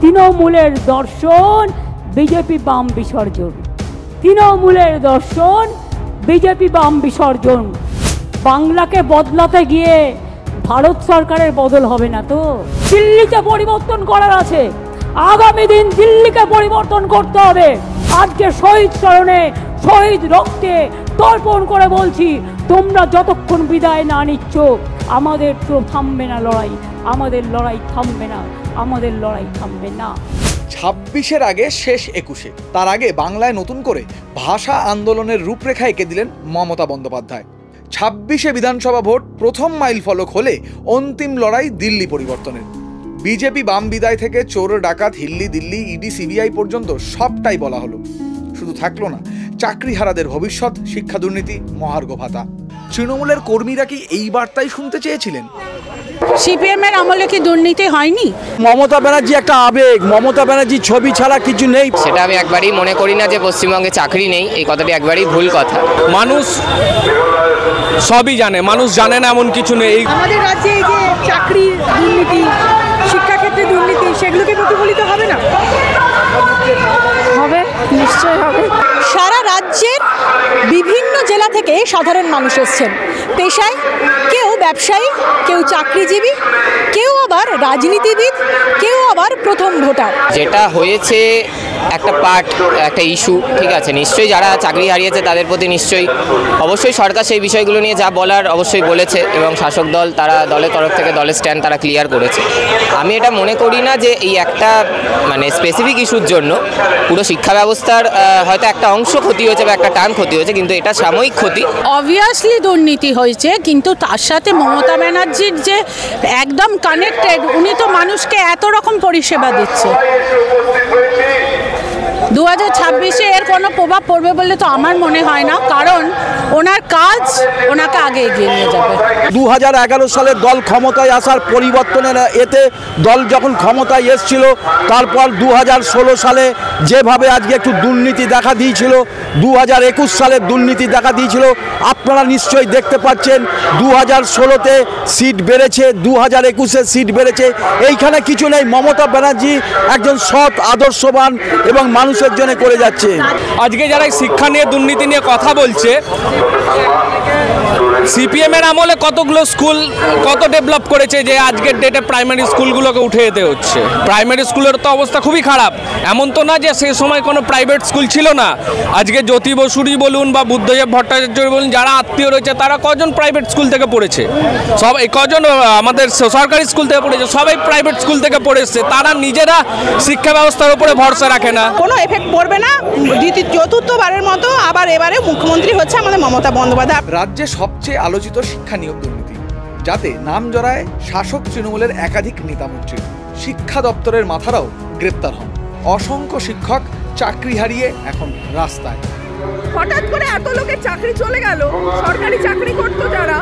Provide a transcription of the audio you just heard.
তৃণমূলের দর্শন বিজেপি বাম বিসর্জন, তৃণমূলের দর্শন বিজেপি বাম বিসর্জন। বাংলাকে বদলাতে গিয়ে ভারত সরকারের বদল হবে না তো, দিল্লিতে পরিবর্তন করার আছে। আগামী দিন দিল্লিকে পরিবর্তন করতে হবে। আজকে শহীদ স্মরণে শহীদ রক্তে তর্পণ করে বলছি, তোমরা যতক্ষণ বিদায় না নিচ্ছ আমাদের তো থামবে না লড়াই, আমাদের লড়াই থামবে না, আমাদের লড়াই থামবে না। ২৬-এর আগে শেষ ২১-এ, তার আগে বাংলায় নতুন করে ভাষা আন্দোলনের রূপরেখা এঁকে দিলেন মমতা বন্দ্যোপাধ্যায়। ২৬-এ বিধানসভা ভোট প্রথম মাইল ফলক হলে অন্তিম লড়াই দিল্লি পরিবর্তনের। বিজেপি বাম বিদায় থেকে চোর ডাকাত, হিল্লি দিল্লি, ইডি সিবিআই পর্যন্ত সবটাই বলা হলো। শুধু থাকলো না চাকরিহারাদের ভবিষ্যৎ, শিক্ষা দুর্নীতি, মহার্ঘ ভাতা। তৃণমূলের কর্মীরা কি এই বার্তাই শুনতে চেয়েছিলেন? সিপিএম এর আমলে কি দুর্নীতি হয়নি? মমতা ব্যানার্জি একটা আবেগ, মমতা ব্যানার্জি ছবি ছাড়া কিছু নেই। সেটা আমি একবারই মনে করি না যে পশ্চিমবঙ্গে চাকরি নেই, এই কথাটি একবারই ভুল কথা। মানুষ সবই জানে, মানুষ জানে না এমন কিছু নেই। আমাদের রাজ্যে এই যে চাকরির দুর্নীতি, শিক্ষাক্ষেত্রে দুর্নীতি, সেগুলোকে প্রতিফলিত হবে না? হবে, নিশ্চয় হবে। সারা রাজ্যের বিভিন্ন জেলা থেকে সাধারণ মানুষ এসছেন পেশায়, কেউ ব্যবসায়ী, কেউ চাকরিজীবী, কেউ আবার রাজনীতিবিদ, কেউ আবার প্রথম ভোটার। যেটা হয়েছে একটা পার্ট, একটা ইস্যু, ঠিক আছে, নিশ্চয়ই যারা চাকরি হারিয়েছে তাদের প্রতি নিশ্চয়ই অবশ্যই সরকার সেই বিষয়গুলো নিয়ে যা বলার অবশ্যই বলেছে, এবং শাসক দল তারা দলের তরফ থেকে দলের স্ট্যান্ড তারা ক্লিয়ার করেছে। আমি এটা মনে করি না যে এই একটা মানে স্পেসিফিক ইস্যুর জন্য পুরো শিক্ষা ব্যবস্থার হয়তো একটা অংশ ক্ষতি হয়েছে বা একটা টার্ম ক্ষতি হয়েছে, কিন্তু এটা সাময়িক ক্ষতি। অবভিয়াসলি দুর্নীতি হয়েছে, কিন্তু তার সাথে মমতা ব্যানার্জির যে একদম কানেক্টেড, উনি তো মানুষকে এত রকম পরিষেবা দিচ্ছে। 2026-এ এর কোনো প্রভাব পড়বে বলে তো আমার মনে হয় না, কারণ ওনার কাজ ওনাকে আগে এগিয়ে নিয়ে যাবে। 2011 সালে দল ক্ষমতায় আসার পরিবর্তনের এতে দল যখন ক্ষমতায় এসছিল, তারপর 2016 সালে যেভাবে আজকে একটু দুর্নীতি দেখা দিয়েছিল, 2021 সালে দুর্নীতি দেখা দিয়েছিল। আপনারা নিশ্চয়ই দেখতে পাচ্ছেন 2016-তে সিট বেড়েছে, 2021-এ সিট বেড়েছে। এইখানে কিছু নেই, মমতা ব্যানার্জি একজন সৎ, আদর্শবান এবং মানুষের জন্য করে যাচ্ছে। আজকে যারা শিক্ষা নিয়ে দুর্নীতি নিয়ে কথা বলছে, সিপিএম এর আমলে কতগুলো স্কুল কত ডেভেলপ করেছে যে আজকের ডেটে প্রাইমারি স্কুলগুলোকে উঠে যেতে হচ্ছে। প্রাইমারি স্কুলের তো অবস্থা খুবই খারাপ। এমন তো না যে সেই সময় কোনো প্রাইভেট স্কুল ছিল না। আজকে জ্যোতি বসুরই বলুন বা বুদ্ধদেব ভট্টাচার্য বলুন, যারা আত্মীয় রয়েছে তারা কজন প্রাইভেট স্কুল থেকে পড়েছে? সব কজন আমাদের সরকারি স্কুল থেকে পড়েছে? সবাই প্রাইভেট স্কুল থেকে পড়েছে। তারা নিজেরা শিক্ষা ব্যবস্থার উপরে ভরসা রাখে না। কোনো এফেক্ট পড়বে না। চতুর্থবারের মতো আবার এবারে মুখ্যমন্ত্রী হচ্ছে আমাদের মমতা বন্দ্যোপাধ্যায়। রাজ্যে সবচেয়ে আলোচিত শিক্ষা নিয়োগ দুর্নীতি, যাতে নাম জড়ায় শাসক তৃণমূলের একাধিক নেতামন্ত্রী। শিক্ষা দপ্তরের মাথারাও গ্রেপ্তার হন। অসংখ্য শিক্ষক চাকরি হারিয়ে এখন রাস্তায়। হঠাৎ করে এত লোকের চাকরি চলে গেল, সরকারি চাকরি করতো যারা,